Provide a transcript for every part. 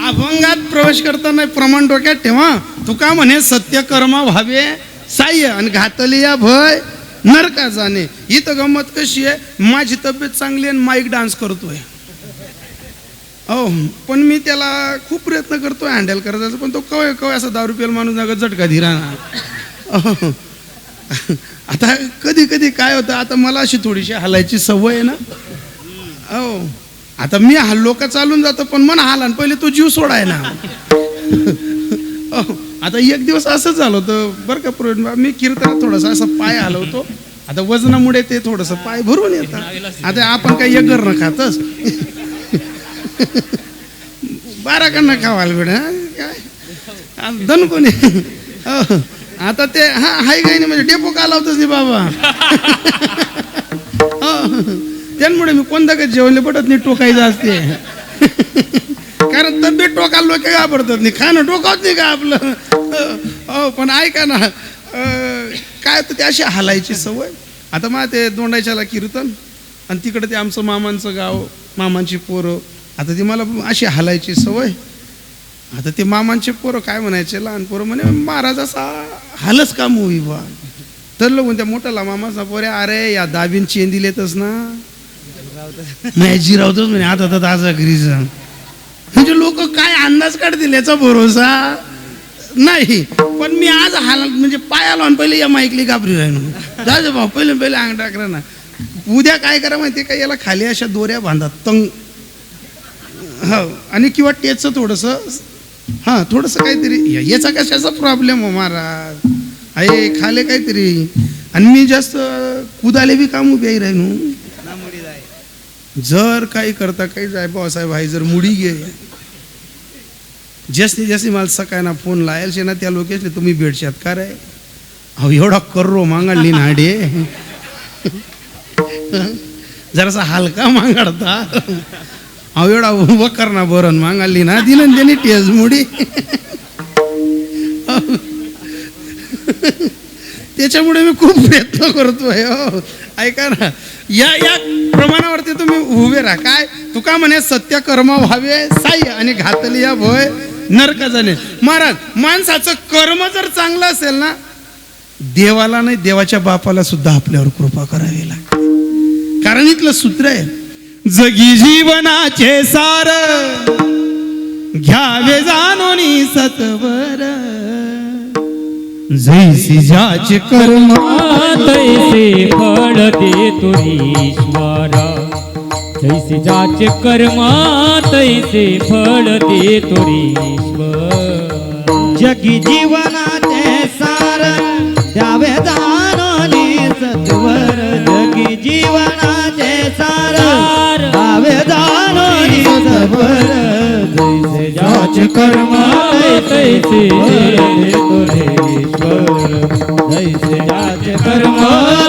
अभंगात प्रवेश करताना प्रमाण डोक्यात ठेवा. तुका म्हणे सत्य कर्म व्हावे साह्य आणि घातली या भय नरका जाणे. इथं गंमत कशी आहे, माझी तब्येत चांगली आणि माईक डान्स करतोय. पण मी त्याला खूप प्रयत्न करतोय हँडल करायचा, पण तो कवय कवय असा 10 रुपयाला माणूस नका झटका धीरा ना. आता कधी कधी काय होतं, आता मला अशी थोडीशी हलायची सवय आहे ना. आता मी हल्लो का चालून जातो, पण मन हाला पहिले तो जीव सोडाय ना. आता एक दिवस असंच झालं होतं बरं का प्रवीण, मी कीर्तनात थोडासा असं पाय हलवतो. आता वजनामुळे ते थोडंसं पाय भरून येतं. आता आपण काही एक न खातच 12 कडनं खावायला बेडा काय दन कोणी. आता ते हाय काही नाही म्हणजे डेपो का लावतच नाही बाबा. त्यामुळे मी कोणता काही जेवले पटत नाही टोकायचं असते. कारण तब्येत टोकायला लोक घाबरतात नाही, खाणं टोकावत नाही का आपलं. पण ऐका ना, काय तर ते अशी हालायची सवय. आता मग ते दोंडायच्याला कीर्तन आणि तिकडे ते आमचं मामांचं गाव, मामांची पोरं. आता ती मला अशी हालायची सवय. आता ते मामांचे पोरं काय म्हणायचे, लहान पोरं म्हणे महाराज असा हालच का मूवी बा. तर लोक त्या मोठ्याला मामाचा पोरे, अरे या दाबीन चेंदी लेतच ना नाही जिरावतच म्हणे आता तर ताजा घरीच. म्हणजे लोक काय अंदाज काढतील याचा भरोसा नाही. पण मी आज हाल म्हणजे पायाला आणि पहिले या माईकली घाबरी राहिलो. जाऊ भाऊ पहिले अंग टाकरा ना. उद्या काय करा माहिती का, याला खाली अशा दोऱ्या बांधा तंग. हो आणि किंवा टेचं थोडंसं थोडंसं काहीतरी. याचा कशाचा प्रॉब्लेम हो महाराज, आहे खाले काहीतरी. आणि मी जास्त कुदाले बी काम उभी राहिनो. जर काही करता काही जाय भाऊसाहेब भाई जर मुडी गे जसनी मला सकाळना फोन लायलशे ना त्या लोकेशने तुम्ही भेटशात का रे. अहो एवढा कर्रो मागाडली ना डे जरासा हलका मागाडता. अहो एवढा वकर ना बरं मागाडली ना दिलं त्यांनी टेज मुडी. त्याच्यामुळे मी खूप प्रयत्न करतोय. ऐका ना, या प्रमाणावरती तुम्ही उभे राहा. काय तुका म्हणे सत्य कर्म व्हावे साह्य आणि घातली या भय नरका जाणे. महाराज माणसाचं कर्म जर चांगलं असेल ना, देवाला नाही देवाच्या बापाला सुद्धा आपल्यावर कृपा करावी लागते. कारण इथलं सूत्र आहे, जगी जीवनाचे सार घ्यावे जाणून सत्वर. जैसी ज्याचे कर्म तैसे फळ देतो ईश्वर. जैसे ज्याचे कर्म तैसे फळ देतो ईश्वर. जगी जीवनाचे सार द्यावे जाणून सत्वर. जगी जीवनाचे सार द्यावे जाणून सत्वर. जैसे ज्याचे कर्म तैसे फळ देतो ईश्वर. जैसे ज्याचे कर्म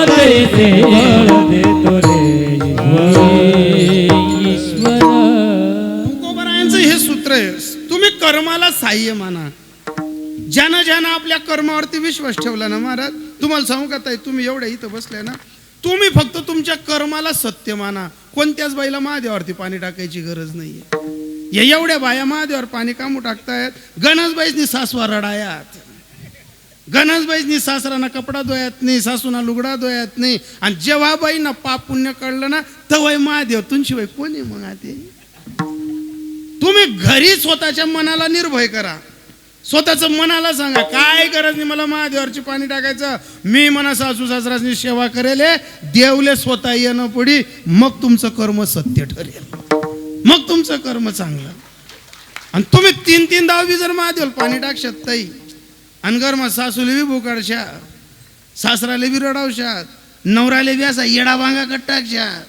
तैसे फळ देतो ईश्वर. तुकोबारायांचं हे सूत्र आहे, तुम्ही कर्माला साह्य माना. ज्यानं आपल्या कर्मावरती विश्वास ठेवला ना महाराज, तुम्हाला सांगू का ताई, तुम्ही एवढ्या इथं बसले ना, तुम्ही फक्त तुमच्या कर्माला सत्य माना. कोणत्याच बाईला महादेवावरती पाणी टाकायची गरज नाहीये. एवढ्या बाया महादेवावर पाणी कामू टाकतायत. गणसबाईनी सासवा रडायात, गणसबाईनी सासराना कपडा धुयात नाही, सासूना लुगडा धुयात नाही. आणि जेव्हा बाईना पाप पुण्य कळलं ना, तवय महादेव तुमशिवाय कोणी मग ते. तुम्ही घरी स्वतःच्या मनाला निर्भय करा. स्वतःचं मनाला सांगा काय गरज नाही मला महादेवावरची पाणी टाकायचं. मी मना सासू सासराची सेवा करेल, देवले स्वतः येणं पडी. मग तुमचं कर्म सत्य ठरेल, मग तुमचं कर्म चांगलं. आणि तुम्ही 3 दावी जर महादेवाला पाणी टाकशात ताई, आणि गरमा सासूले बी बोकाडशा, सासराले बी रडावशात, नवराले बी असा येडा भांगा कट टाकशात,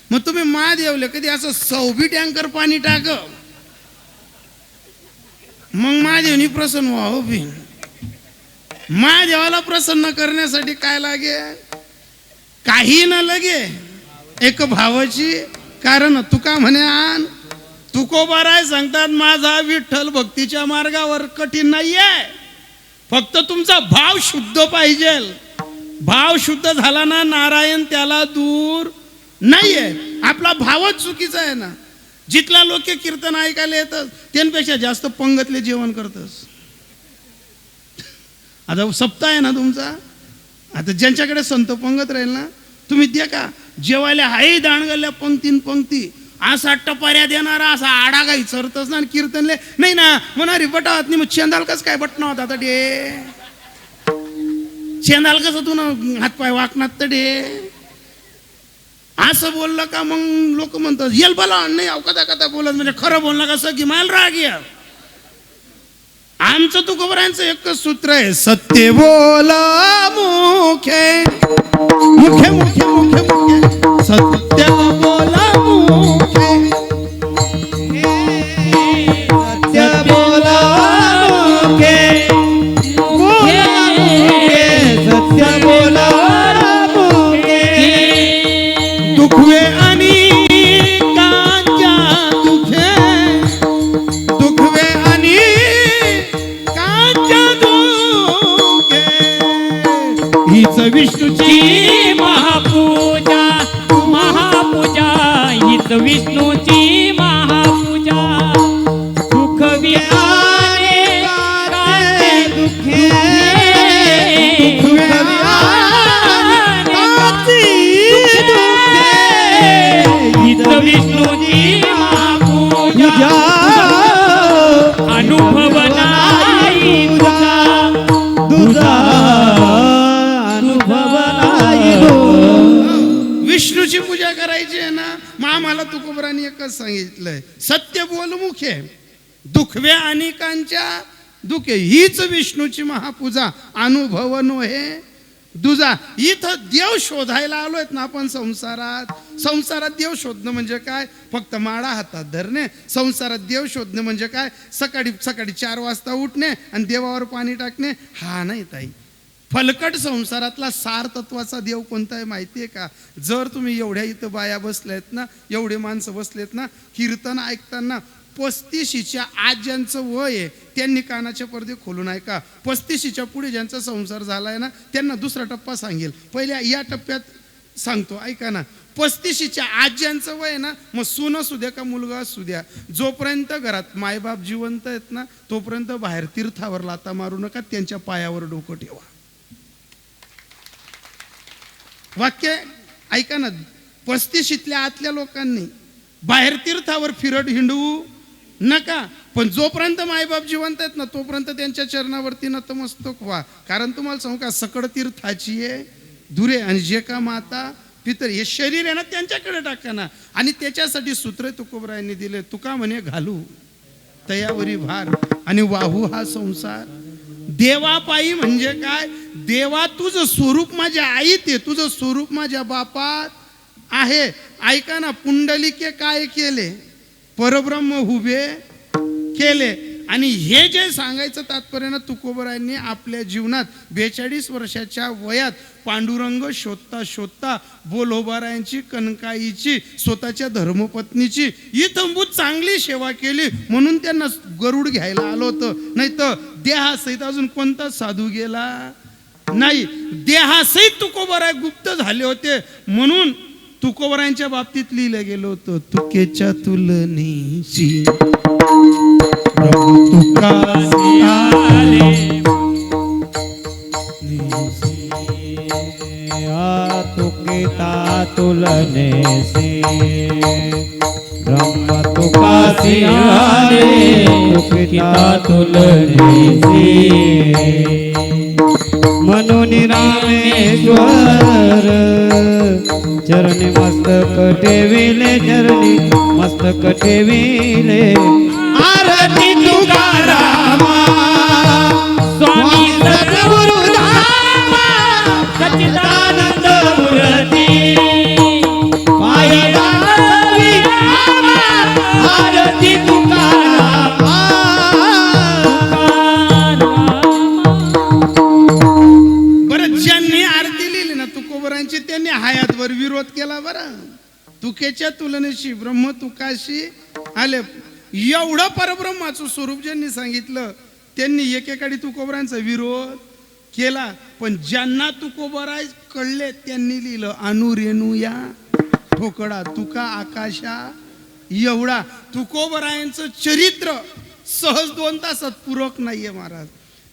मग तुम्ही महादेवले कधी असं 100 टँकर पाणी टाक, मग महादेवनी प्रसन्न व्हा. हो बी महादेवाला प्रसन्न करण्यासाठी काय लागे, काही न लगे, एक भावाची. कारण तुका म्हणे आण तुकोबाराय सांगतात, माझा विठ्ठल भक्तीच्या मार्गावर कठीण नाहीये, फक्त तुमचा भाव शुद्ध पाहिजे. भाव शुद्ध झाला ना, नारायण त्याला दूर नाहीये. आपला भावच चुकीचा आहे ना. जिथला लोक कीर्तन ऐकायला येतात त्यांपेक्षा जास्त पंगतले जेवण करतस. आता सप्ताह आहे ना तुमचा, आता ज्यांच्याकडे संत पंगत राहील ना, तुम्ही द्या का जेवायला हाय दाणगल्या पंक्ती असा टपाऱ्या देणारा असा आडा काही चरतच ना, आणि कीर्तनले नाही ना म्हणारी बटावत नाही. मग चेंदाल कस काय बटणा होता आता डे, चेंदाल कसं तू ना हातपाय वाकणार डे, असं बोललं का मग लोक म्हणतात येल बोला नाही अवकाता कथा बोलत, म्हणजे खरं बोलणं कसं की माल राग या. आमचं तुकोबरायांचं एकच सूत्र आहे, सत्य बोला मुखे मुखे मुखे मुखे मुखे, सत्य बोला मुखे, सत्य बोला मुखे, बोला मुखे, सत्य बोला मुखे. दुखवे आणि कांच्या दुखे, दुखवे आणि कांच्या दुखे, हीच विष्णूची महापूजा महापूजा हीच विष्णूची महापूजा. सुख विहारे काचे दुखे, दुखवे काची दुखे, हीच विष्णूची महापूजा. अनुभव नाही तुझा अनुभव नाही तो. विष्णूची पूजा करायची आहे ना, मग आम्हाला तुकोबरांनी एकच सांगितलंय, सत्य बोल मुखे दुखवे अनेकांच्या दुखे, हीच विष्णूची महापूजा. अनुभव नोहे दुजा. इथं देव शोधायला आलोयत ना आपण संसारात. संसारात देव शोधणं म्हणजे काय, फक्त माळा हातात धरणे. संसारात देव शोधणं म्हणजे काय, सकाळी 4 वाजता उठणे आणि देवावर पाणी टाकणे, हा नाही ताई. फलकट संसारातला सार तत्वाचा देव कोणता आहे माहिती आहे का? जर तुम्ही एवढ्या इथं बाया बसल्यात ना, एवढे माणसं बसलेत ना, कीर्तन ऐकताना 35च्या आज ज्यांचं वय आहे त्यांनी कानाचे पडदे खोलून ऐका. 35च्या पुढे ज्यांचा संसार झालाय ना, त्यांना दुसरा टप्पा सांगेल. पहिल्या या टप्प्यात सांगतो ऐका ना. 35च्या आज ज्यांचं वय आहे ना, मग सून असू द्या का मुलगा असू द्या, जोपर्यंत घरात मायबाप जिवंत आहेत ना, तोपर्यंत बाहेर तीर्थावर लाता मारू नका, त्यांच्या पायावर डोकं ठेवा. वाक्य ऐका ना. 35ल्या आतल्या लोकांनी बाहेर तीर्थावर फिरत हिंडवू नका, पण जोपर्यंत मायबाप जिवंत आहेत ना, तोपर्यंत त्यांच्या चरणावरती नतमस्तक व्हा. कारण तुम्हाला सांगू का, सकड तीर्थाची आहे धुरे, आणि जे का माता पितर हे शरीर आहे ना त्यांच्याकडे टाका ना. आणि त्याच्यासाठी सूत्र तुकोबरायांनी दिले. तुका म्हणे घालू तयावरी भार आणि वाहू हा संसार. देवापायी म्हणजे काय, देवा तुझं स्वरूप माझ्या आईत आहे, तुझं स्वरूप माझ्या बापात आहे. ऐका ना, पुंडलिके काय केले, परब्रह्म उभे केले. आणि हे जे सांगायचं तात्पर्य ना, तुकोबरायांनी आपल्या जीवनात 42 वर्षाच्या वयात पांडुरंग शोधता शोधता बोलोबारायांची, कनकाईची, स्वतःच्या धर्मपत्नीची इथंबूत चांगली सेवा केली, म्हणून त्यांना गरुड घ्यायला आलं होतं. नाही तर देहासहित अजून कोणता साधू गेला नाही. देहासहित तुकोबराय गुप्त झाले होते, म्हणून तुकोबरायांच्या बाबतीत लिहिलं गेलं होतं, तुकेच्या तुलनेची प्रभू तुकासी आले. तुकिता तुलने से ब्रह्म तुकासी आले, तुकिता तुलने से म्हणून रामेश्वर चरणी मस्तक ठेविले, चरणी मस्तक ठेविले. आरती तुकारामा स्वामी सद्गुरु धामा सच्चिदानंद मूर्ती पायी दावी आमा. आरती तुकारामा बरं. ज्यांनी आरती लिहिली ना तुकोबरांची, त्यांनी हयातभर विरोध केला. बरं, तुकेच्या तुलनेशी ब्रह्म तुकाशी आले, एवढं परब्रह्माचं स्वरूप ज्यांनी सांगितलं, त्यांनी एकेकाळी तुकोबरांचा विरोध केला. पण ज्यांना तुकोबराय कळले त्यांनी लिहिलं, अनुरेणू या ठोकडा तुका आकाशा एवढा तुकोबरायांचं चरित्र सहज 2 तासात पूरक नाहीये महाराज.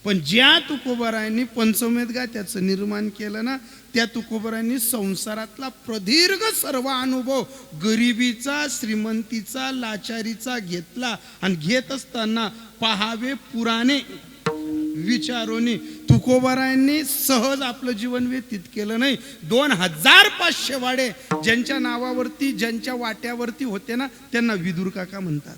पण ज्या तुकोबरायांनी पंचमेध गाथ्याचं निर्माण केलं ना, त्या तुकोबरायांनी संसारातला प्रदीर्घ सर्व अनुभव गरिबीचा, श्रीमंतीचा, लाचारीचा घेतला. आणि घेत असताना पहावे पुराणे विचारोनी तुकोबरायांनी सहज आपलं जीवन व्यतीत केलं नाही. 2500 वाडे ज्यांच्या नावावरती, ज्यांच्या वाट्यावरती होते ना, त्यांना विदुर काका म्हणतात.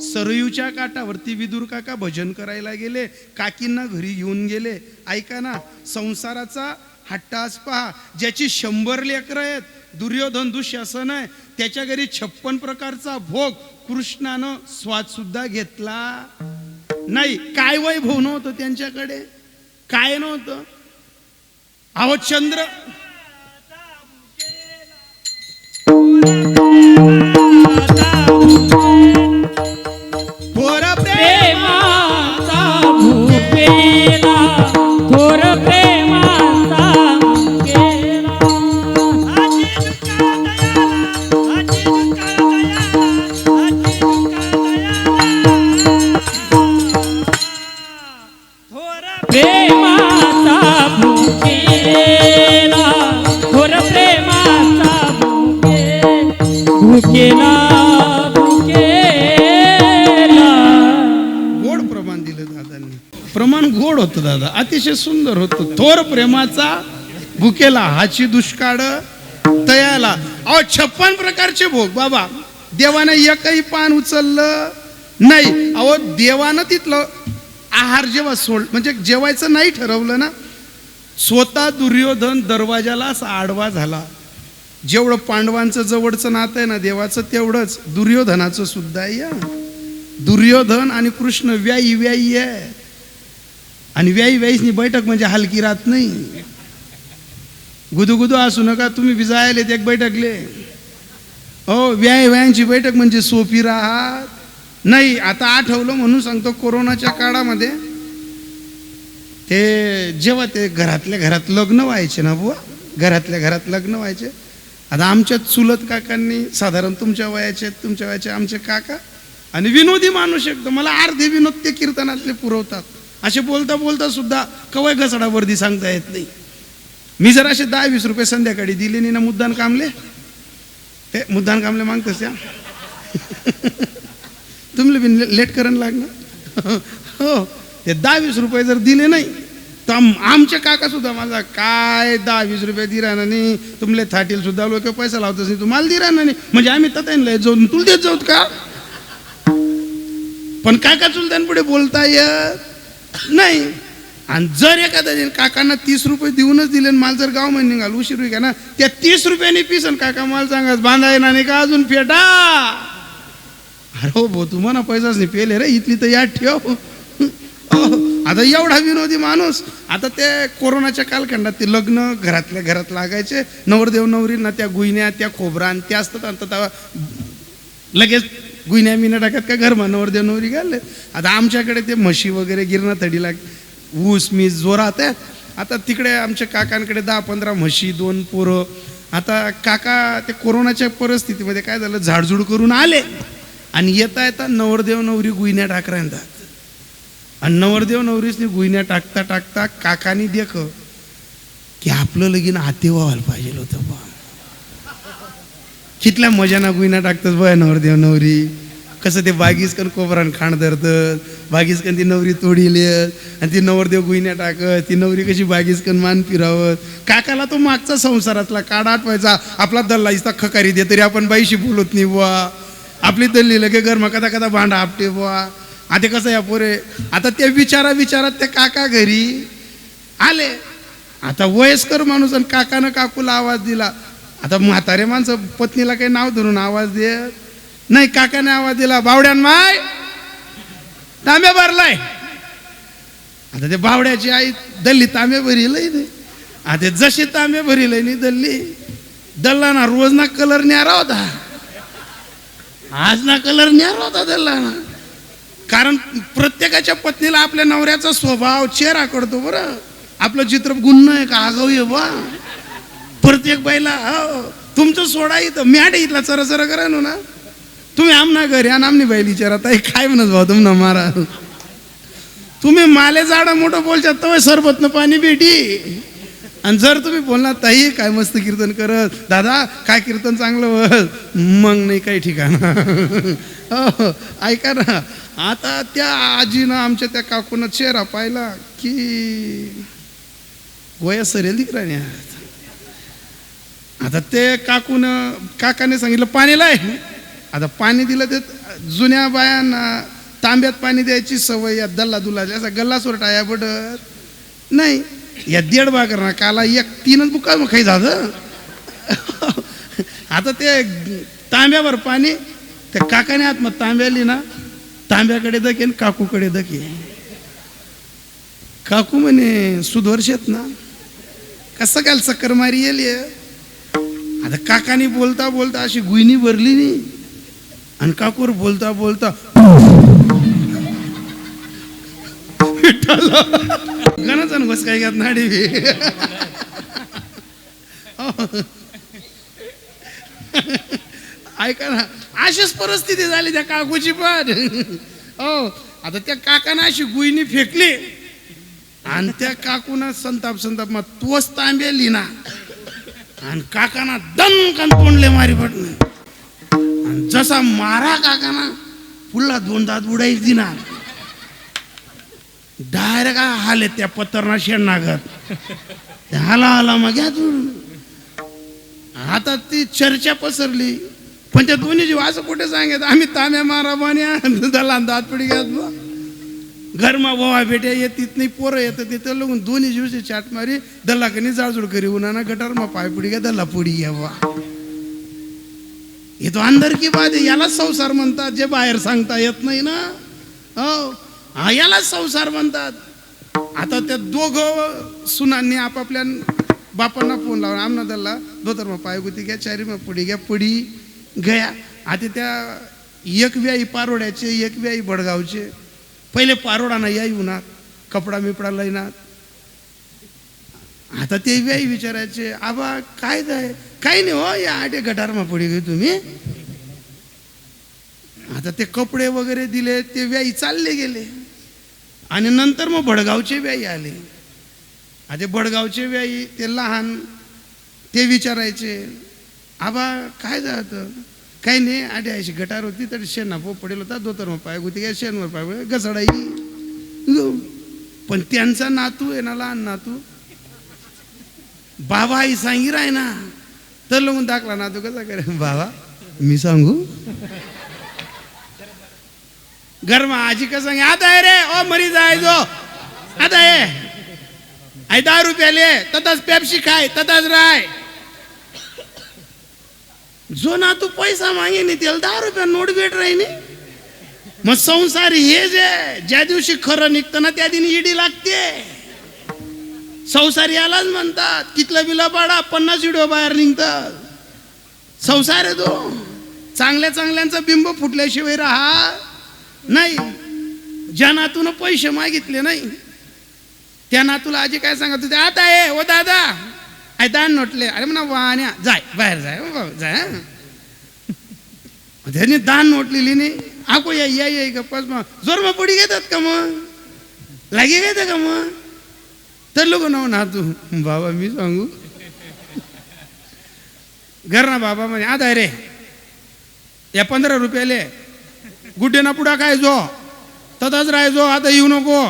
सरयूच्या काठावरती विदुर काका भजन करायला गेले, काकींना घरी घेऊन गेले. ऐका ना, संसाराचा हट्टास पहा. ज्याची 100 लेकरं आहेत, दुर्योधन दुःशासन आहे, त्याच्या घरी 56 प्रकारचा भोग, कृष्णानं स्वाद सुद्धा घेतला नाही. काय वैभव नव्हतं त्यांच्याकडे, काय नव्हतं. अहो चंद्र प्रेमाचा भूकेला, थोर प्रेमाचा भूकेला. प्रेमाचा भूकेला, थोर प्रेमाचा भूकेला, भूकेला. गोड प्रमाण दिलं दादांनी. प्रमाण गोड होतं दादा, अतिशय सुंदर होतं. थोर प्रेमाचा भुकेला, हाची दुष्काळ तयाला. अहो 56 प्रकारचे भोग बाबा. देवानं एकही पान उचललं नाही. अहो देवानं तिथलं आहार जेव्हा म्हणजे जेवायचं नाही ठरवलं ना, स्वतः दुर्योधन दरवाजाला असा आडवा झाला. जेवढं पांडवांचं जवळचं नातं आहे ना देवाचं, तेवढंच दुर्योधनाचं सुद्धा आहे. दुर्योधन आणि कृष्ण व्यायी व्यायी आहे. आणि व्यायी व्यायीसनी बैठक म्हणजे हलकी राहत नाही. गुदुगुदू असू नका, तुम्ही बी जायलेत एक बैठकले. हो, व्यायी व्यायांची बैठक म्हणजे सोपी राहत नाही. आता आठवलं म्हणून सांगतो, कोरोनाच्या काळामध्ये ते जेव्हा ते घरातल्या घरात लग्न व्हायचे ना बुवा, घरातल्या घरात लग्न व्हायचे. आता आमच्या चुलत काकांनी, साधारण तुमच्या वयाचे आमचे काका, आणि विनोदी माणूस एकदम, मला अर्धे विनोद ते कीर्तनातले पुरवतात. असे बोलता बोलता सुद्धा कवय घसडा वर्दी सांगता येत नाही. मी जर असे 10-20 रुपये संध्याकाळी दिले नाही ना, मुद्दान कामले, ते मुद्दान कामले मागतस त्या तुम्हाला बी लेट करण लागणार. हो, ते 10-20 रुपये जर दिले नाही तर आमचे काका सुद्धा माझा काय 10-20 रुपये दिरा नाही, तुमले थाटील सुद्धा लोक पैसा लावतच नाही, तुम्हाला दिरा नाही. म्हणजे आम्ही तत्याला जाऊन तुला देत जाऊत का. पण काका चुलत्यांपुढे बोलता येत नाही. आणि जर एखाद्या काकांना 30 रुपये देऊनच दिले, माल जर गाव मध्ये निघाल उशीर होई का ना, त्या 30 रुपयांनी पिसन काका माल सांगाच बांधाय ना नाही का अजून फेटा. अरे हो भाऊ, तुम्हाला पैसाच नाही पेले रे, इथली तर याद ठेव. आता एवढा विनोदी माणूस. आता ते कोरोनाच्या कालखंडात ते लग्न घरातल्या घरात लागायचे. नवरदेव नवरींना त्या गुईन्या, त्या खोबरान त्या असतात. आता लगेच गुईन्या मिना टाकत का घरमा नवरदेव नवरी घालले. आता आमच्याकडे ते म्हशी वगैरे गिरणा तडीला ऊस मीस जोरात आहे. आता तिकडे आमच्या काकांकडे 10-15 म्हशी, 2 पोरं. आता काका ते कोरोनाच्या परिस्थितीमध्ये काय झालं, झाडझूड करून आले आणि येता येता नवरदेव नवरी गुईन्या टाकरांतात. आणि नवरदेव नवरीसनी गुईन्या टाकता टाकता काकानी देख की आपलं लगीन आते व्हायला पाहिजे होतं बा. कितल्या मजाना गुईन्या टाकतात बा नवरदेव नवरी. कसं ते बागीसकन कोबरान खाण धरतात, बागीसकन ती नवरी तोडीली आणि ती नवरदेव गुईन्या टाकत, ती नवरी कशी बागीसकन मान फिरावत. काकाला तो मागचा संसारातला काढ आठवायचा. आपला दल्ला इस्ता खकारी दे तरी आपण बाईशी बोलत नाही बुवा. आपली दल्ली लगे गरमा कदा कदा भांडा आपटे बुवा. आता कसं या पोरे, आता ते विचारात ते काका घरी आले. आता वयस्कर माणूस आणि काकानं काकूला आवाज दिला. आता म्हातारे माणसं पत्नीला काही नाव धरून आवाज देत नाही. काकाने आवाज दिला, बावड्यान माय तांबे भरलाय. आता ते बावड्याची आई दल्ली तांबे भरीलही नाही. आता जशी तांबे भरीलही नाही दल्ली, दल्ला ना रोज ना कलर न्यारा होता, आज ना कलर न्यारा होता दल्ला ना. कारण प्रत्येकाच्या पत्नीला आपल्या नवऱ्याचा स्वभाव चेहरा कळतो बरं. आपलं चित्र गुन्हा आहे का आगाऊ आहे बा. प्रत्येक बाईला तुमचं सोडा इथं मॅट इथला चरा करा ना. तुम्ही आमना घरी आणि आमनी बैल विचारा ताई काय म्हणत भाऊ तुमना मारा तुम्ही माले जाडा मोठं बोलच्यात तर सरबतनं पाणी भेटी आणि जर तुम्ही बोलणार ताई काय मस्त कीर्तन करत दादा काय कीर्तन चांगलं होत मग नाही काही ठिकाणा हो, ऐका ना आता त्या आजीनं आमच्या त्या काकूनं चेहरा पाहिला की गोया सरेल दिकराने आता ते काकाने सांगितलं पाणी लाय आता पाणी दिलं ते जुन्या बायांना तांब्यात पाणी द्यायची सवय या दल्ला दुलाच्या असा गल्ला सोरटाया पडत नाही या 1.5 भाकर ना काला 3 बुका मग काही झालं आता ते तांब्यावर पाणी त्या काकाने आत तांब्याली ना तांब्याकडे दके आणि काकूकडे दके काकू म्हणे सुदर्शेत ना कसं काय चक्कर मारी येली आता काकाने बोलता बोलता अशी गुईनी भरली नाही आणि काकूर बोलता बोलता गणाचा बस काय घात नाडी ऐका ना अशीच परिस्थिती झाली त्या काकूची पण हो आता त्या काकानं अशी गुईनी फेकली आणि त्या काकून संताप मग तोच तांब्याली ना आणि काकाना दणकन तोंडले मारी पडणे आणि जसा मारा काकाना पुन्हा 2 दात उडाई दिना डायरेक्ट हाले त्या पत्तरना शेणनागत हाला मग घ्या आता ती चर्चा पसरली पण त्या दोन्ही जीव असं कुठे सांगत आम्ही तांब्या मारा बाण्या दला दात पडी घ्या घरमा बोवा बेट्या येतीत नाही पोरं येतं तिथं लोक दोन्ही जीवची चाट मारी दल्ला कनी जाळजूड करी उन्हा गटार मग पाय पुडी घ्या दल्ला पुडी घ्या वा हे तो अंदर की बात आहे याला संसार म्हणतात जे बाहेर सांगता येत नाही ना हो हा याला संसार म्हणतात आता त्या दोघं सुनांनी आपापल्या बापांना फोन लावून आमना दल्ला धोतर मग पाय गुती घ्या चारी मग पुडी घ्या पुडी गया आता त्या एक व्याई पारोड्याचे एक व्याई बडगावचे पहिले पारोडाना याई उन्हात कपडा मिपडा लयनात आता ते व्याई विचारायचे आबा काय जाय काही नाही हो या आटे गटारमा पुढे गे तुम्ही आता ते कपडे वगैरे दिले ते व्याई चालले गेले आणि नंतर मग बडगावचे व्याई आले आता बडगावचे व्याई ते लहान ते विचारायचे आबा काय जातं काही नाही आधी अशी गटार होती तर शेणा पो पडेल होता दोतर मग पाय गुती घ्या शेणवर पाय घसडाई पण त्यांचा नातू आहे ना लहान नातू बाबा आई सांगी राय ना तर लोक दाखला नातू कसा करे बाबा मी सांगू घरमा आजी का सांगे आता आहे रे ओ मरी जाय जो आता आहे 10 रुपयाले तताच पेप्सी खाय तताच राय जो ना तू पैसा मागे नाही त्याला 10 रुपया नोट भेट राही मग संसार हे जे ज्या दिवशी खरं निघतं ना त्या दिवशी ईडी लागते संसार यालाच म्हणतात कितलं बिला पाडा 50 व्हिडिओ बाहेर निघतात संसार आहे तो चांगल्या चांगल्यांचा बिंब फुटल्याशिवाय राहा नाही ज्या नातून पैसे मागितले नाही त्या नातूला आजी काय सांगत होते आता आहे ओ दादा आय दान नोटले अरे म्हणा वाण्या जाय बाहेर जाय जाय त्यांनी दान नोट लिहिली नाही आको या गप्पाच मग जोर मग पुढे घेतात का मग लागे घेतात का मग तर लोक ना तू बाबा मी सांगू घर ना बाबा म्हणे आता रे या 15 रुपयाले गुड्डे ना पुढा काय जो तदाच राहायचो आता येऊ नको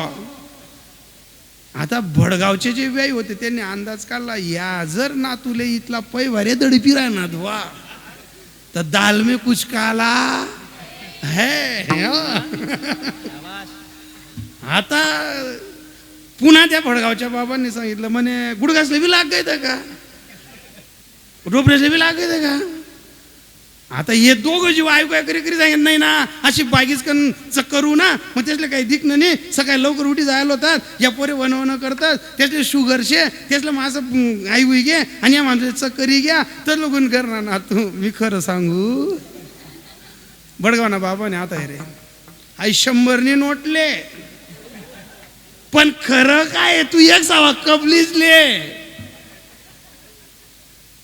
आता भडगावचे जे व्याई होते त्यांनी अंदाज काढला या जर नातूले इथला पैवारे दडपी राहणार वा तर दाल में कुछ काला है आता पुन्हा त्या भडगावच्या बाबांनी सांगितलं म्हणे गुडघासले बी लाग गये का डोबरेसले बी लाग गये का आता हे दोघं जीव ऐकू करी सांगितलं नाही ना अशी बागीच करू ना मग त्यातले काही दिखणं नाही सकाळी लवकर उठी जायला होतात या पोरे वनवणं करतात त्यातले शुगरशे त्यातलं माझं आई हुई घे आणि या माणसाची चक्करी घ्या तर लोकून करणार ना तू मी खरं सांगू बडगाव ना बाबाने आता रे आई 100 नोटले पण खरं काय तू 1 सावा कपलीचले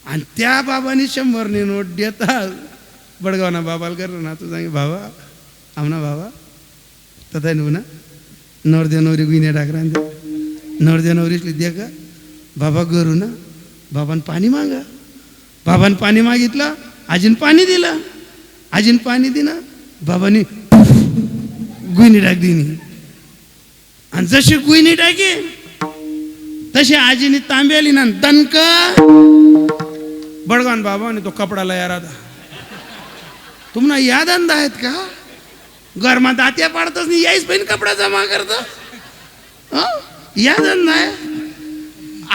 आणि त्या बाबांनी 100 नोट देतात बडगावना बाबाला कर ना तू सांगे बाबा आमना बाबा तथा नू ना नवरदेव नवरी गुईने टाकरा नवरदेव नवरीसली द्या का बाबा गरू ना बाबान पाणी मागा बाबान पाणी मागितलं आजीन पाणी दिलं आजीन पाणी दिना बाबानी गुईने टाक दिनी आणि जशी गुईने टाकी तशी आजीने तांबे आली ना दणक बडगान बाबा आणि तो कपडा लया राहता तुम्हाला याद अंदा आहेत का घरमा दात्या पाडतच नाही यायच पण कपडा जमा करत याद अंदा आहे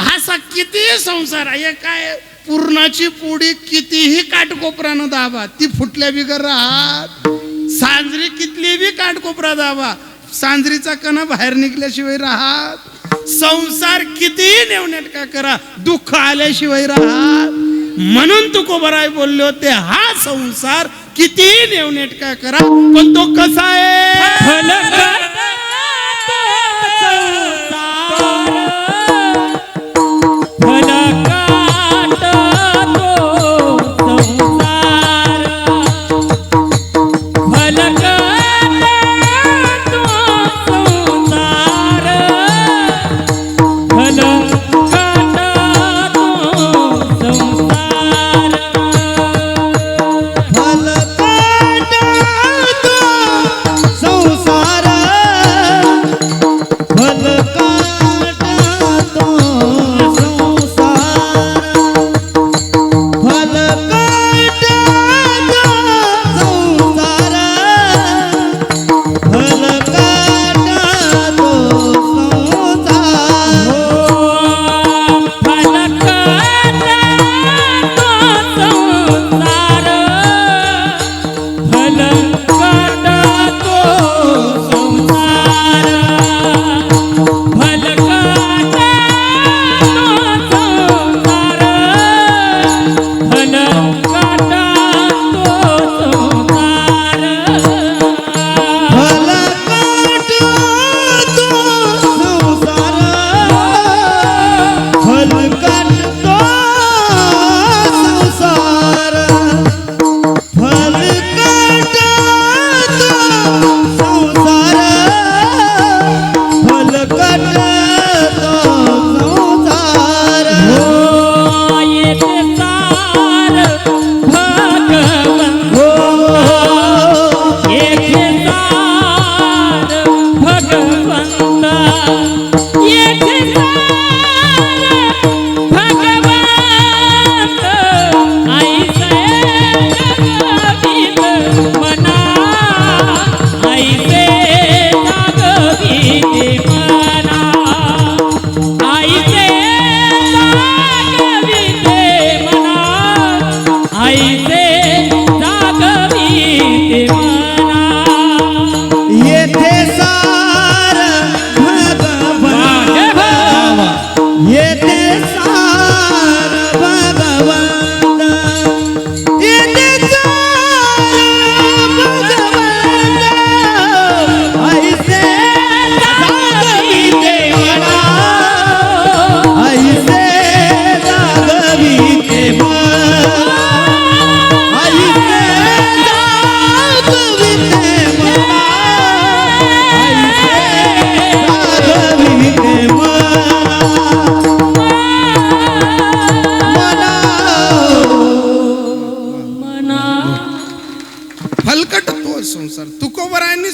असा किती संसार आहे काय पूर्णाची पोळी कितीही काटकोपरानं दाबा ती फुटल्या बिगर राहत सांजरी कितली बी काटकोपरा दाबा सांजरीचा कणा बाहेर निघल्याशिवाय राहत संसार कितीही नेवनेटका करा दुःख आल्याशिवाय राहत म्हणून तुकोबराय बोलले होते हा संसार कितीही नेवनेटका करा पण तो कसा आहे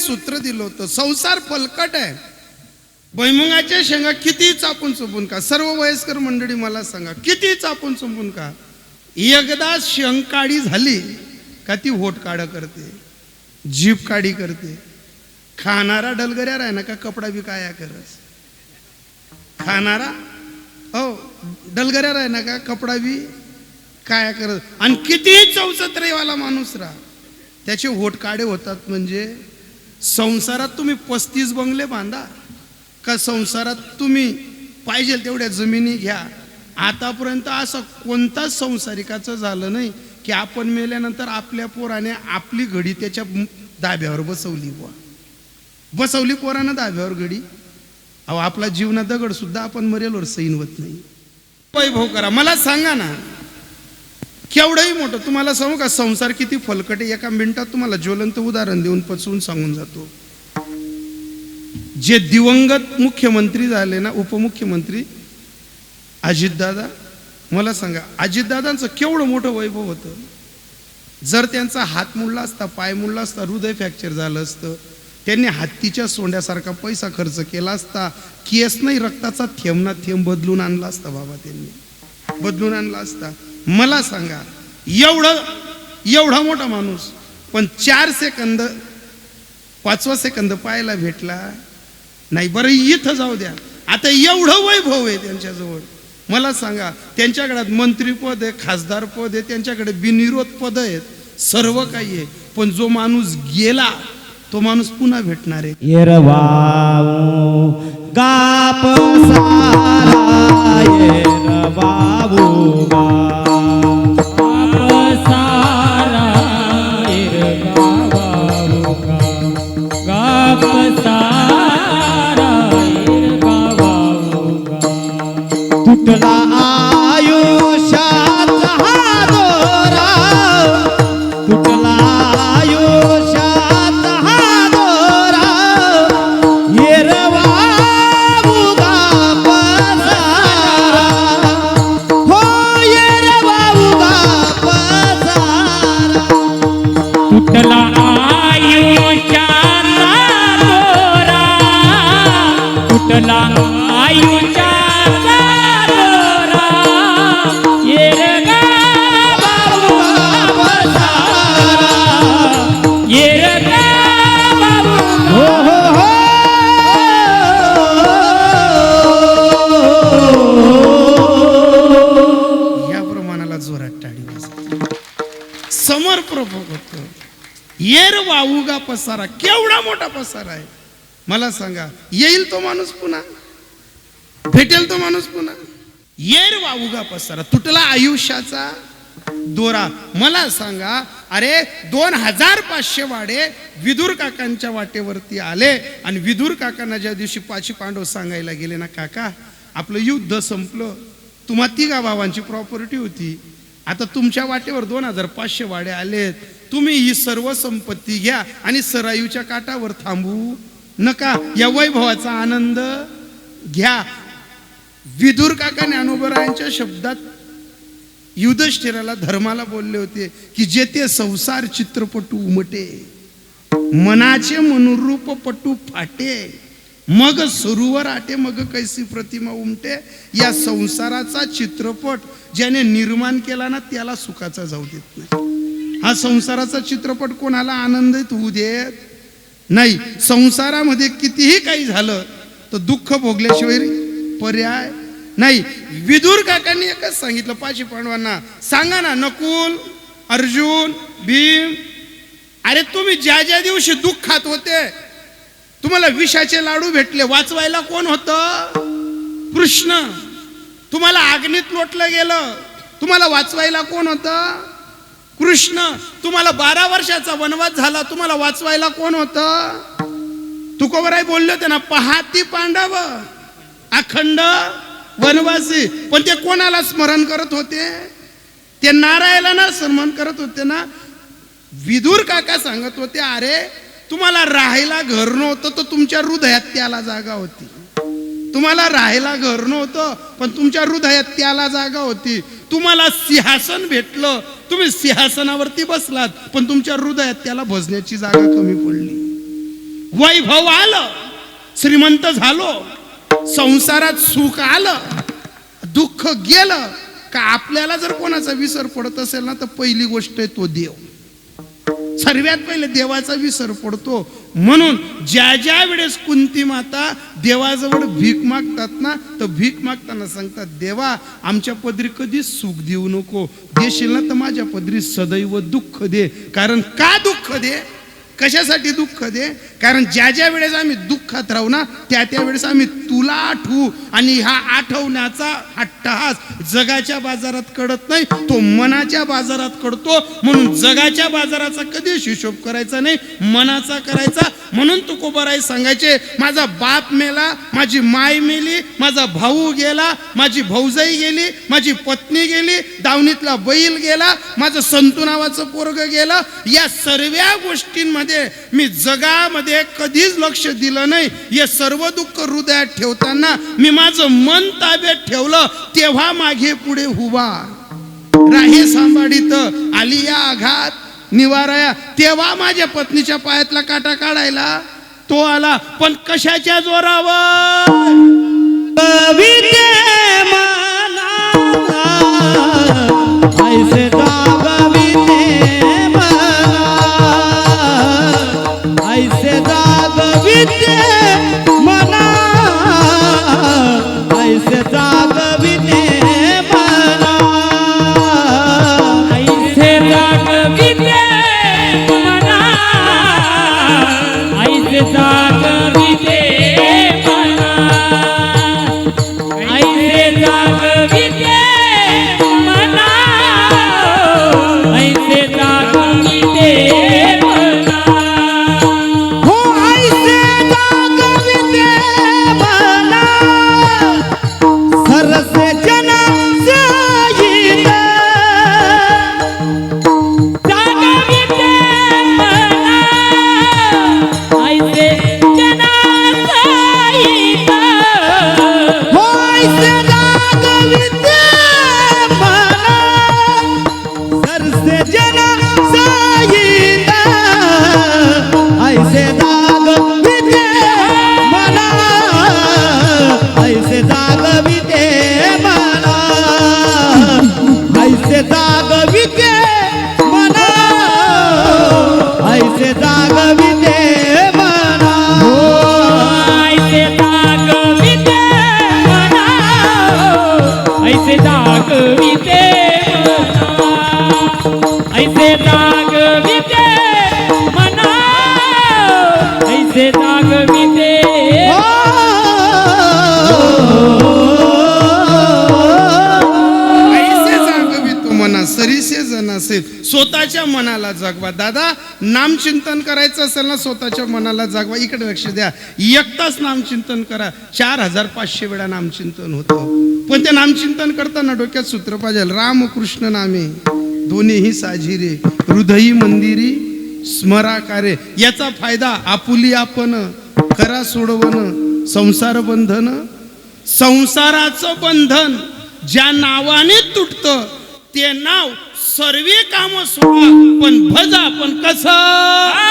सूत्र दिलं होतं संसार फलकट आहे भुईमुगाच्या शेंगा किती चापून चुपून का सर्व वयस्कर मंडळी मला सांगा किती चापून चुपून का एकदा शेंग काळी झाली का ती होट काढा करते जीभ काढी करते खाणारा डलगऱ्या राय ना का कपडा बी काया करस खाणारा हो डलगऱ्या राय ना का कपडा बी काया करस आणि किती चौसत्रेवाला माणूस राहा त्याचे होट काढे होतात म्हणजे संसारात तुम्ही 35 बंगले बांधा का संसारात तुम्ही पाहिजे तेवढ्या जमिनी घ्या आतापर्यंत असं कोणताच संसारिकाचं झालं नाही की आपण मेल्यानंतर आपल्या पोराने आपली घडी त्याच्या दाब्यावर बसवली पोरानं दाब्यावर घडी अहो आपला जीवना दगड सुद्धा आपण मरेलवर सैन होत नाही वैभव करा मला सांगा ना केवढंही मोठं. तुम्हाला सांगू का संसार किती फलकट आहे, एका मिनिटात तुम्हाला ज्वलंत उदाहरण देऊन पचवून सांगून जातो. जे दिवंगत मुख्यमंत्री झाले ना, उपमुख्यमंत्री अजितदादा, मला सांगा अजितदादांचं केवढं मोठं वैभव होतं. जर त्यांचा हात मुडला असता, पाय मुडला असता, हृदय फ्रॅक्चर झालं असतं, त्यांनी हत्तीच्या सोंड्यासारखा पैसा खर्च केला असता, केस नाही रक्ताचा थेंब ना थेंब बदलून आणला असता. बाबा त्यांनी बदलून आणला असता. मला सांगा एवढा मोठा माणूस, पण 4 सेकंद 5वा सेकंद पाहायला भेटला नाही. बरं इथं जाऊ द्या, आता एवढं वैभव आहे त्यांच्याजवळ. मला सांगा त्यांच्याकडे मंत्रीपद आहे, खासदार पद आहे, त्यांच्याकडे बिनविरोध पद आहेत, सर्व काही आहे. पण जो माणूस गेला तो माणूस पुन्हा भेटणार आहे. येरवाऊ गाप सारा येरवाऊ सारा इरगावाऊगा, गाप सारा इरगावाऊगा. तुटला आयुष्याचा हा दोरा, तुटला आयुष्याचा हा दोरा, येरवाऊ गाप सारा, हो येरवाऊ गाप सारा. तुटला आयुष्याचा दोरा, तुटला आयुष्याचा दोरा, येरगावाऊ गाप सारा, येरगावाऊ हो हो हो. या प्रमाणाला जोरात टाळी वाजवा. समर प्रभू होतो. येर वाऊगा पसारा, केवढा मोठा पसारा आहे. मला सांगा येईल तो माणूस पुन्हा, भेटेल तो माणूस पुन्हा. येर वाऊगा पसारा, तुटला आयुष्याचा दोरा. मला सांगा अरे 2500 वाडे विदुर काकांच्या वाटेवरती आले, आणि विदुर काकांना ज्या दिवशी 5 पांडव सांगायला गेले ना, काका आपलं युद्ध संपलं, तुम्हा 3 भावांची प्रॉपर्टी होती, आता तुमच्या वाटेवर 2500 वाडे आलेत, तुम्ही ही सर्व संपत्ती घ्या आणि सरायूच्या काठावर थांबू नका, या वैभवाचा आनंद घ्या. विदुर काका ज्ञानोबरायांच्या शब्दात युधिष्ठिराला धर्माला बोलले होते की जेथे संसार चित्रपटू उमटे, मनाचे मनोरूप पटू फाटे, मग सरोवर आटे, मग कैसी प्रतिमा उमटे. या संसाराचा चित्रपट ज्याने निर्माण केला ना, त्याला सुखाचा जाऊ देत नाही. हा संसाराचा चित्रपट कोणाला आनंदित होऊ देत नाही. संसारामध्ये कितीही काही झालं तर दुःख भोगल्याशिवाय पर्याय नाही. विदुर काकांनी एकच सांगितलं 5 पांडवांना, सांगा ना नकुल, अर्जुन, भीम, अरे तुम्ही ज्या ज्या दिवशी दुःखात होते, तुम्हाला विषाचे लाडू भेटले, वाचवायला कोण होतं? कृष्ण. तुम्हाला अग्नीत लोटलं गेलं, तुम्हाला वाचवायला कोण होतं? कृष्ण. तुम्हाला 12 वर्षाचा वनवास झाला, तुम्हाला वाचवायला कोण होतं? तुकोबराय बोलले होते ना, पहाती पांडव अखंड वनवासी. पण ते कोणाला स्मरण करत होते? ते नारायणाला स्मरण करत होते ना. विदुर काका सांगत होते, अरे तुम्हाला राहायला घर नव्हतं तर तुमच्या हृदयात त्याला जागा होती. तुम्हाला राहायला घर नव्हतं पण तुमच्या हृदयात त्याला जागा होती. तुम्हाला सिंहासन भेटलं, तुम्ही सिंहासनावरती बसलात, पण तुमच्या हृदयात त्याला बसण्याची जागा कमी पडली. वैभव आलं, श्रीमंत झालो, संसारात सुख आलं, दुःख गेलं का. आपल्याला जर कोणाचा विसर पडत असेल ना, तर पहिली गोष्ट आहे तो देव. सर्वात पहिले देवाचा विसर पडतो. म्हणून ज्या ज्या वेळेस कुंती माता देवाजवळ भीक मागतात ना, तर भीक मागताना सांगतात, देवा आमच्या पदरी कधी सुख देऊ नको, देशील ना तर माझ्या पदरी सदैव दुःख दे. कारण का दुःख दे, कशासाठी दुःख दे? कारण ज्या ज्या वेळेस आम्ही दुःखात राहू ना, त्या त्या वेळेस आम्ही तुला आठवू. आणि हा आठवण्याचा हट्टहास जगाच्या बाजारात कळत नाही, तो मनाच्या बाजारात कळतो. म्हणून जगाच्या बाजाराचा कधीच हिशोब करायचा नाही, मनाचा करायचा. म्हणून तुकोबाराय सांगायचे, माझा बाप मेला, माझी माय मेली, माझा भाऊ गेला, माझी भाऊजाई गेली, माझी पत्नी गेली, दावणीतला बैल गेला, माझं संतू नावाचं पोरग गेलं. या सर्व गोष्टींमध्ये मी जगामध्ये कधीच लक्ष दिलं नाही. हे सर्व दुःख हृदयात ठेवताना मी माझं मन ताब्यात ठेवलं, तेव्हा मागे पुढे उभा राहे सांभाळीत आली या आघात निवाराया. तेव्हा माझ्या पत्नीच्या पायातला काटा काढायला तो आला, पण कशाच्या जोरावर? कविते मना ऐसे जागविते मना, ऐसे जागविते मना, ऐसे जागविते मना, ऐसे जागविते मना, ऐसे जागविते मना, ऐसे जागविते मना, ऐसे जागविते मना. हो ऐसे जागविते मना, सरसे जना सायित, जागविते मना, ऐसे जनासायित. हो ऐसे जागविते मना, सरसे जना सायित, ऐसे जागविते मना, ऐसे जागविते मना, ऐसे जागविते मना, ऐसे जागविते मना. ऐसे जागविते मना, ऐसे जागविते मना, ऐसे जागविते मना, ऐसे जागविते. ऐसे जागवी तो मना सरीसे जण असेल. स्वतःच्या मनाला जागवा. दादा, नामचिंतन करायचं असेल ना, स्वतःच्या मनाला जागवा. इकडे लक्ष द्या, एक तास नामचिंतन करा, 4500 वेळा नामचिंतन होतं. पण ते नामचिंतन करताना डोक्यात सूत्र पाहिजे, राम कृष्ण नामे दोन्हीही साजिरे, हृदयी मंदिरी स्मराकारे. याचा फायदा आपुली आपण करा सोडवण संसार बंधन. संसाराचं बंधन ज्या नावाने तुटतं ते नाव सर्व काम सोडा, पण भजा पण कसं?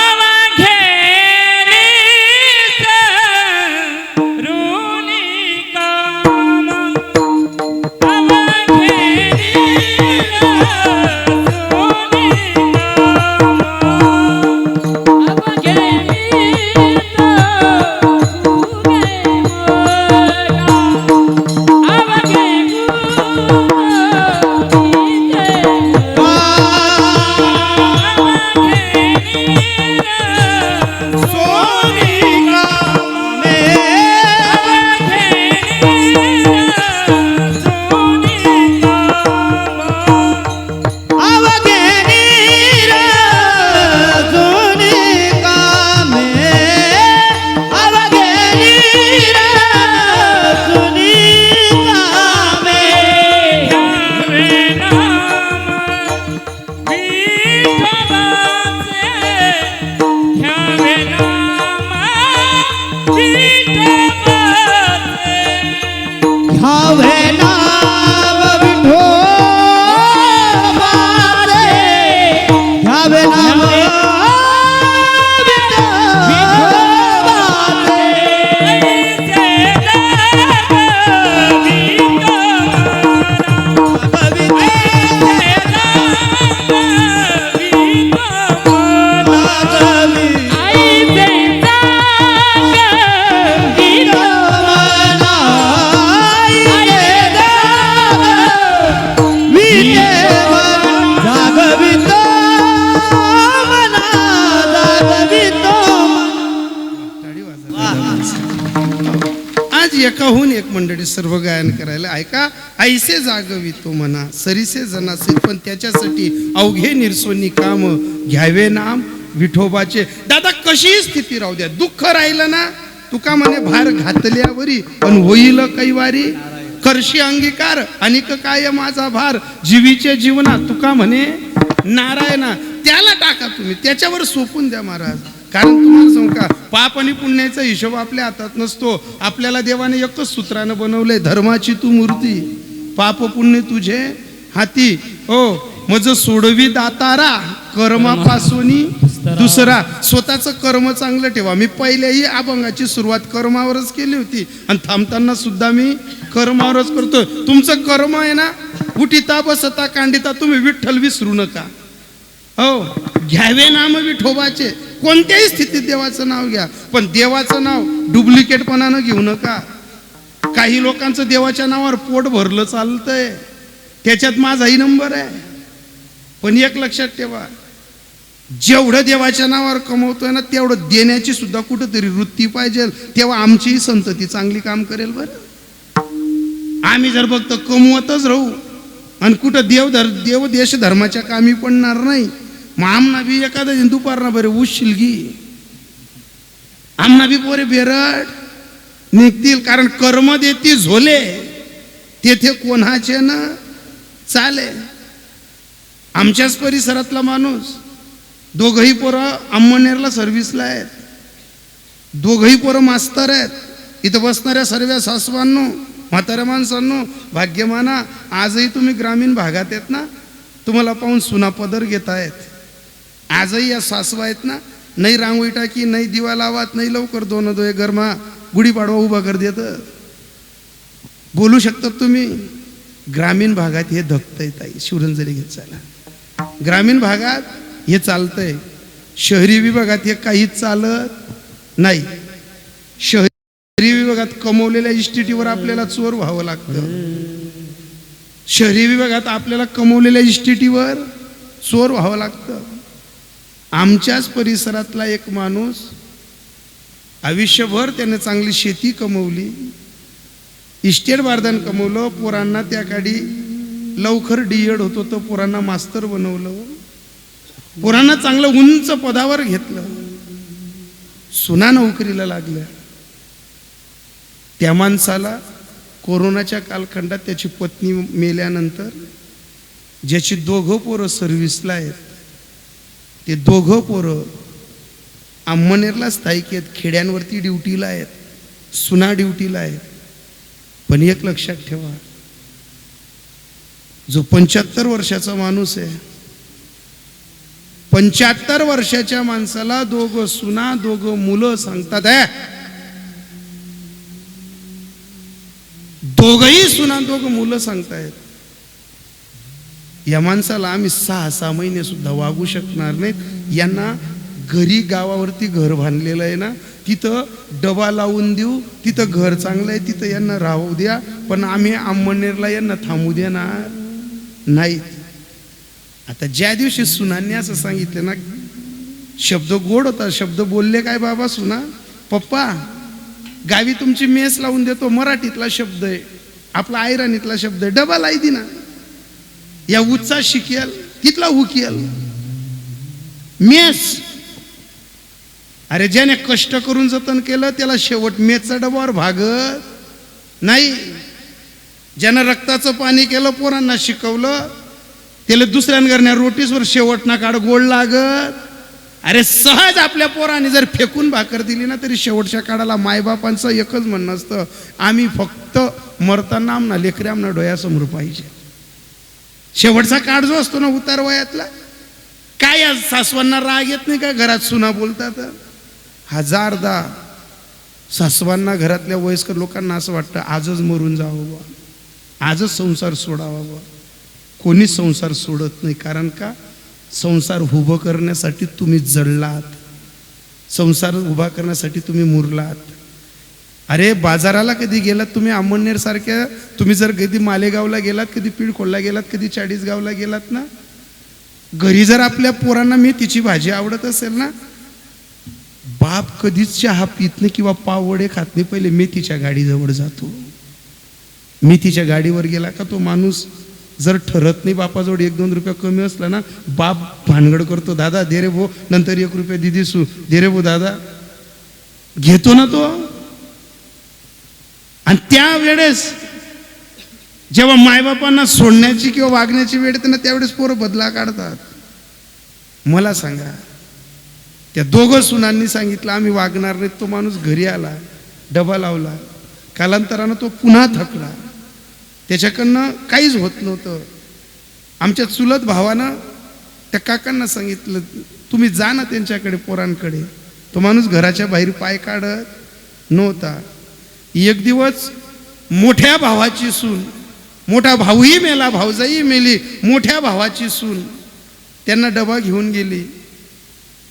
आज एकाहून एक मंडळी सर्व गायन करायला. ऐका, ऐसे जागवितो म्हणा सरीसे जनासे, पण त्याच्यासाठी अवघे निरसोनी काम घ्यावे नाम विठोबाचे. दादा कशीही स्थिती राहू द्या, दुःख राहिलं ना तुका म्हणे भार घातल्यावरी पण होईल कैवारी, करशी अंगीकार अनिक काय माझा भार, जीवीचे जीवना तुका म्हणे नारायणा. त्याला टाका तुम्ही, त्याच्यावर सोपून द्या महाराज. कारण तुम्हाला सांगू का, पाप आणि पुण्याचा हिशोब आपल्या हातात नसतो. आपल्याला देवाने एकच सूत्रानं बनवलंय, धर्माची तू मूर्ती पाप पुण्य तुझे हाती. हो मज सोडवी दातारा कर्मापासून दुसरा. स्वतःचं कर्म चांगलं ठेवा. मी पहिल्याही अभंगाची सुरुवात कर्मावरच केली होती आणि थांबताना सुद्धा मी कर्मावरच करतो. तुमचं कर्म आहे ना, उठिता बसता कांडिता तुम्ही विठ्ठल विसरू नका. हो घ्यावे नाम विठोबाचे. कोणत्याही स्थितीत देवाचं नाव घ्या, पण देवाचं नाव डुप्लिकेटपणानं घेऊ नका. काही लोकांचं देवाच्या नावावर पोट भरलं चालतंय, त्याच्यात माझाही नंबर आहे. पण एक लक्षात ठेवा, जेवढं देवाच्या नावावर कमवतोय ना तेवढं देण्याची सुद्धा कुठंतरी वृत्ती पाहिजे. तेव्हा आमचीही संतती चांगली काम करेल. बरं आम्ही जर फक्त कमवतच राहू आणि कुठं देव देश धर्माच्या कामी पडणार नाही, मग आमना बी एखादा दुपारना बरे उशिलगी, आमना बी पोरे बेरड निघतील. कारण कर्म देती झोले तेथे कोणाचे न चाले. आमच्याच परिसरातला माणूस, दोघही पोरं अंमळनेरला सर्व्हिसला आहेत, दोघही पोरं मास्तर आहेत. इथं बसणाऱ्या सर्व सासवांनो म्हाताऱ्या माणसांनो भाग्य माना. आजही तुम्ही ग्रामीण भागात आहेत ना, तुम्हाला पाहून सुना पदर घेत आहेत. आजही या सासवा आहेत ना, नाही रांगोळी टाकी, नाही दिवा लावात, नाही लवकर दोन दोय गरमा गुढीपाडवा उभा कर देत. बोलू शकतात तुम्ही. ग्रामीण भागात हे धकतंय ताई, शिवरंजली घेत चाला. ग्रामीण भागात हे चालतंय, शहरी विभागात हे काहीच चालत नाही. शहरी विभागात कमवलेल्या इस्टेटीवर आपल्याला चोर व्हावं लागतं. शहरी विभागात आपल्याला कमवलेल्या इस्टेटीवर चोर व्हावं लागतं. आमच्याच परिसरातला एक माणूस आयुष्यभर त्याने चांगली शेती कमवली, इस्टेट बारदान कमवलं, पोरांना त्या काळी लवकर डीएड होतो तर पोरांना मास्तर बनवलं, पोरांना चांगलं उंच पदावर घेतलं, सुना नोकरीला लागल्या. त्या माणसाला कोरोनाच्या कालखंडात त्याची पत्नी मेल्यानंतर ज्याची दोघं पोरं सर्व्हिसला आहेत, ते दोघं पोरं अंमळनेरला स्थायिक आहेत, खेड्यांवरती ड्युटीला आहेत, सुना ड्युटीला आहेत. पण एक लक्षात ठेवा, जो 75 वर्षाचा माणूस आहे, 75 वर्षाच्या माणसाला दोघं सुना दोघं मुलं सांगतात आहे, दोघही सुना दोघं मुलं सांगतायत, या माणसाला आम्ही 6-6 महिने सुद्धा वागू शकणार नाहीत. यांना घरी गावावरती घर बांधलेलं आहे ना, तिथं डबा लावून देऊ, तिथं घर चांगलं आहे, तिथं यांना राहू द्या, पण आम्ही अंमळनेरला यांना थांबू देणार नाहीत. आता ज्या दिवशी सुनांनी असं सांगितलं ना, शब्द गोड होता, शब्द बोलले काय बाबा सुना, पप्पा गावी तुमची मेस लावून देतो, मराठीतला शब्द आहे, आपला ऐराणीतला शब्द आहे, डबा लाई दि ना, या उच्चा शिकेल तिथला हुकेल मेस. अरे ज्याने कष्ट करून जतन केलं त्याला शेवट मेसचा डबावर भागत नाही. ज्यानं रक्ताचं पाणी केलं, पोरांना शिकवलं, त्याला दुसऱ्यांना रोटीसवर शेवट ना काढ गोड लागत. अरे सहज आपल्या पोरांनी जर फेकून भाकर दिली ना, तरी शेवटच्या काळाला मायबापांचं एकच म्हणणं असतं, आम्ही फक्त मरताना आमना लेकरे आमना डोळ्यासमोर पाहिजे. शेवटचा काळ जो असतो ना उतार वयातला, काय आज सासवांना राग येत नाही का घरात सुना बोलतात? 1000दा सासवांना घरातल्या वयस्कर लोकांना असं वाटतं आजच मरून जावं बा, आजच संसार सोडावा बा. कोणीच संसार सोडत नाही. कारण का? संसार उभं करण्यासाठी तुम्ही जडलात, संसार उभा करण्यासाठी तुम्ही मुरलात. अरे बाजाराला कधी गेलात तुम्ही? अंमळनेर सारख्या तुम्ही जर कधी मालेगावला गेलात, कधी पिळखोलला गेलात, कधी चाळीसगावला गेलात ना, घरी जर आपल्या पोरांना मेथीची भाजी आवडत असेल ना, बाप कधीच चहा पित नाही किंवा पावडे खात नाही, पहिले मेथीच्या गाडीजवळ जातो. मेथीच्या गाडीवर गेला का तो माणूस जर ठरत नाही, बापाजवळ 1-2 रुपये कमी असला ना, बाप भानगड करतो, दादा दे रे भो, नंतर 1 रुपये दिदीसू दे रे भो दादा, घेतो ना तो. आणि त्यावेळेस जेव्हा मायबापांना सोडण्याची किंवा वागण्याची वेळ येते ना, त्यावेळेस पोरं बदला काढतात. मला सांगा, त्या दोघं सुनांनी सांगितलं आम्ही वागणार नाही. तो माणूस घरी आला, डबा लावला, कालांतरानं तो पुन्हा थकला, त्याच्याकडनं काहीच होत नव्हतं. आमच्या चुलत भावानं त्या काकांना सांगितलं तुम्ही जा ना त्यांच्याकडे, पोरांकडे. तो माणूस घराच्या बाहेर पाय काढत नव्हता. एक दिवस मोठ्या भावाची सून, मोठा भाऊही मेला, भाऊजाई मेली, मोठ्या भावाची सून त्यांना डबा घेऊन गेली.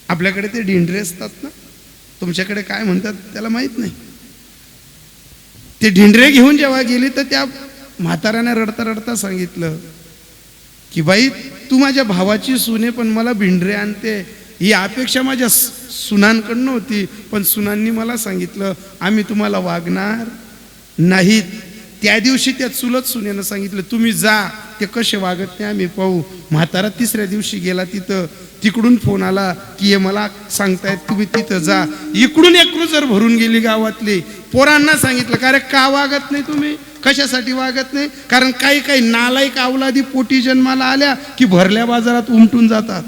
आपल्याकडे ते ढिंडरे असतात ना, तुमच्याकडे काय म्हणतात त्याला माहित नाही. ते ढिंडरे घेऊन जेव्हा गेली तर त्या म्हाताऱ्याने रडता रडता सांगितलं की बाई तू माझ्या भावाची सून आहे, पण मला भिंडरे आणते, ही अपेक्षा माझ्या सुनांकडनं होती, पण सुनांनी मला सांगितलं आम्ही तुम्हाला वागणार नाहीत. त्या दिवशी त्या चुलत सुनेनं सांगितलं तुम्ही जा, ते कसे वागत नाही आम्ही पाहू. म्हातारा 3ऱ्या दिवशी गेला तिथं, तिकडून फोन आला की हे मला सांगतायत तुम्ही तिथं जा. इकडून 1 क्रुझर भरून गेली गावातली. पोरांना सांगितलं का रे का वागत नाही तुम्ही, कशासाठी वागत नाही? कारण काही काही नालायक अवलादी पोटी जन्माला आल्या की भरल्या बाजारात उमटून जातात.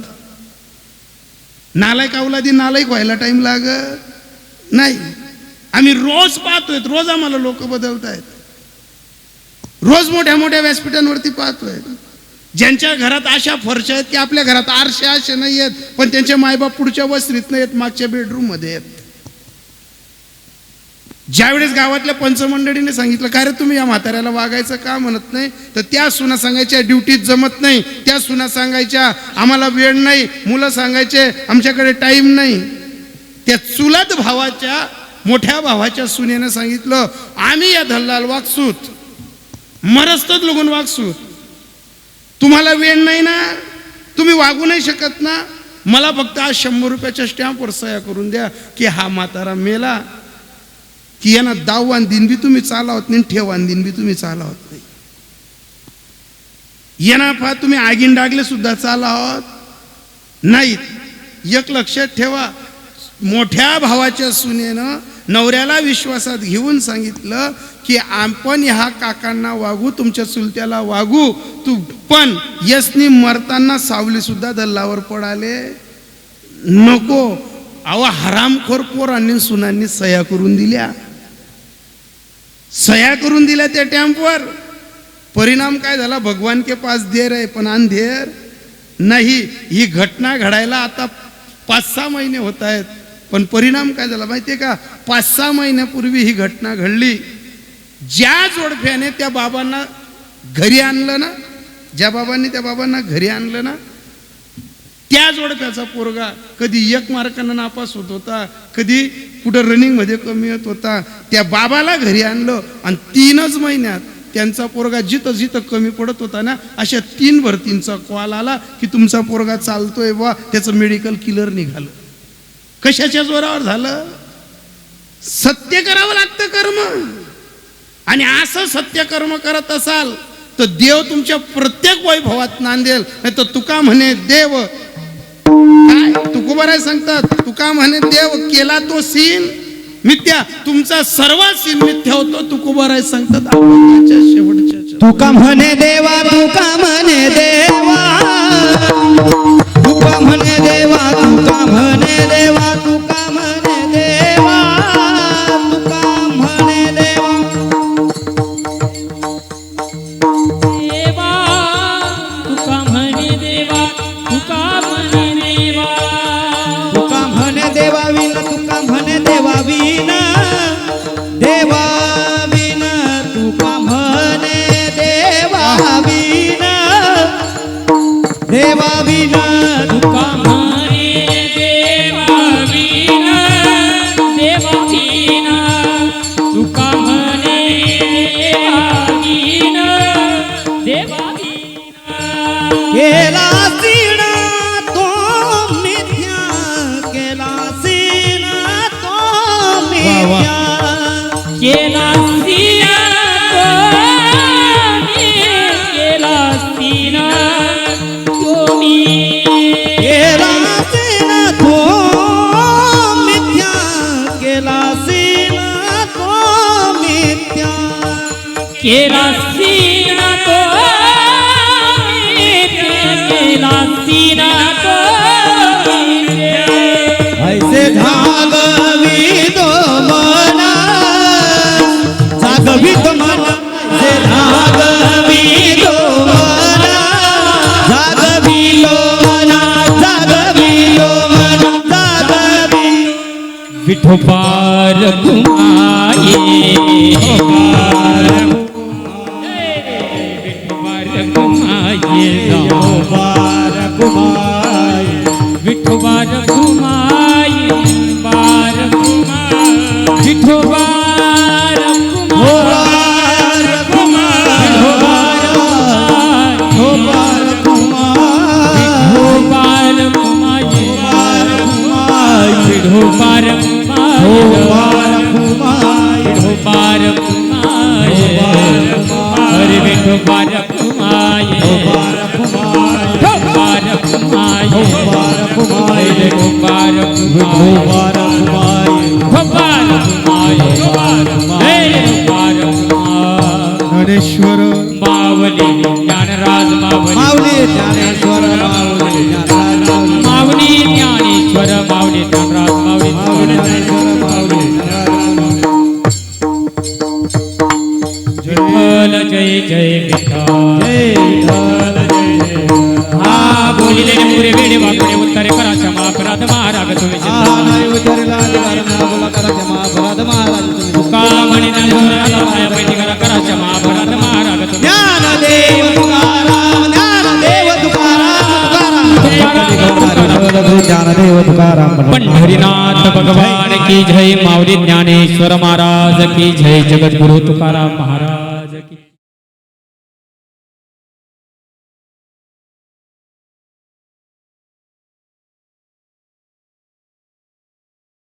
नालायक अवलादी नालायक व्हायला टाइम लागत नाही. आम्ही रोज पाहतोय, रोज आम्हाला लोक बदलतायत, रोज मोठ्या मोठ्या व्यासपीठांवरती पाहतोय. ज्यांच्या घरात अशा फरशा आहेत की आपल्या घरात आरशे असे नाही आहेत, पण त्यांचे मायबाप पुढच्या वस्त्रीत नाही आहेत, मागच्या बेडरूम मध्ये आहेत. ज्यावेळेस गावातल्या पंचमंडळीने सांगितलं काय रे तुम्ही या म्हाताऱ्याला वागायचं का म्हणत नाही, तर त्या सुना सांगायच्या ड्युटीत जमत नाही, त्या सुना सांगायच्या आम्हाला वेळ नाही, मुलं सांगायचे आमच्याकडे टाइम नाही. त्या चुलत भावाच्या मोठ्या भावाच्या सुनेनं सांगितलं आम्ही या धल्लाल वागसूत, मरस्तच लोगून वागसूत, तुम्हाला वेळ नाही ना, तुम्ही वागू नाही शकत ना, मला फक्त आज 100 रुपयाच्या स्टॅम्पवर सह्या करून द्या की हा म्हातारा मेला, की यांना दाववान दिन बी तुम्ही चालावत नाही, ठेवान दिन बी तुम्ही चालावत नाही, यांना पहा तुम्ही आगीन डागले सुद्धा चालावत नाहीत. एक लक्षात ठेवा, मोठ्या भावाच्या सुनेनं नवऱ्याला विश्वासात घेऊन सांगितलं की आपण ह्या काकांना वागू, तुमच्या चुलत्याला वागू, तू पण यसनी मरताना सावली सुद्धा दल्लावर पडाले नको. अहो हरामखोर पोरांनी सुनांनी सह्या करून दिल्या, सह्या करून दिल्या त्या टॅम्पवर. परिणाम काय झाला, भगवान के पास देर आहे पण अंधेर नाही. ही घटना घडायला आता 5-6 महिने होत आहेत, पण परिणाम काय झाला माहितीये का, 5-6 महिन्यापूर्वी ही घटना घडली. ज्या जोडप्याने त्या बाबांना घरी आणलं ना, ज्या बाबांनी त्या बाबांना घरी आणलं ना, त्या जोडप्याचा पोरगा कधी 1 मार्कानं नापास होत होता, कधी कुठं रनिंग मध्ये कमी येत होता. त्या बाबाला घरी आणलं आणि 3च महिन्यात त्यांचा पोरगा जिथं जिथं कमी पडत होता ना, अशा 3 भरतींचा कॉल आला की तुमचा पोरगा चालतोय बा, त्याचं मेडिकल क्लिअर निघालं. कशाच्या जोरावर झालं? सत्य करावं लागतं कर्म. आणि असं सत्य कर्म करत असाल तर देव तुमच्या प्रत्येक वैभवात नांदेल. नाही तर तुका म्हणे देव काय, तुकोबाराय सांगतात तुका म्हणे देव केला तो सीन मिथ्या, तुमचा सर्व सीन मिथ्या होतो. तुकोबाराय सांगतात अभंगाच्या शेवटच्या तुका म्हणे देवा, तुका म्हणे देवा, तुका म्हणे देवा, तुका म्हणे देवा, तुका म्हणे देवा, तुका म्हणे देवा. देवा तुका म्हणे देवा, तुका म्हणे देवा, तुका म्हणे देवा विन, तुका म्हणे देवा विन, देवा विन, तुका म्हणे देवा विन, देवा विन, तुका म्हणे देवा विन, देवा विन, तुका म्हणे देवा विन, देवा विन. केला सीण तो मिथ्या, केला सीण केला सीना केला सीना तुम्ही केला सीना तो मिथ्या केला सीना तो मिथ्या केला सीना तो केला सीना तो ऐसे जागवी तो मना जागवी तो मना से जागवी तो मना जागवी लो मना जागवी लो मना जागवी विठोबार घुमाये विठोबार घुमाये बार कुमार विठोबार घुमाये बार घुमाये विठोबार बार कुमार बार कुमार विठोबार घुमाये बार कुमार विठोबार बार कुमार विठोबार घुमाये हरे विठोबार घुमाये बार कुमार विठोबार घुमाये बार कुमार विठोबार घुमाये बार कुमार विठोबार घुमाये हे विठोबार घुमाये ज्ञानेश्वर मावली ज्ञानराज मावली माऊली ज्ञानेश्वर माऊली ज्ञानराज मावली ज्ञानेश्वर मावली ज्ञानराज मावली माऊली ज्ञानेश्वर माऊली विठ्ठल जय जय विठ्ठल हा बोलिले पुरे वेडे वाकडे उत्तरे कराच्या महापराध महाराग तुम्ही तुका म्हणे पाया पैठी करा कराच्या महापराध महाराग तुम्ही ज्ञानदेव तुकाराम ज्ञानदेव तुकाराम ज्ञानदेव तुकाराम पंढरीनाथ भगवान की जय माऊली ज्ञानेश्वर महाराज की जय जगद्गुरु तुकाराम महाराज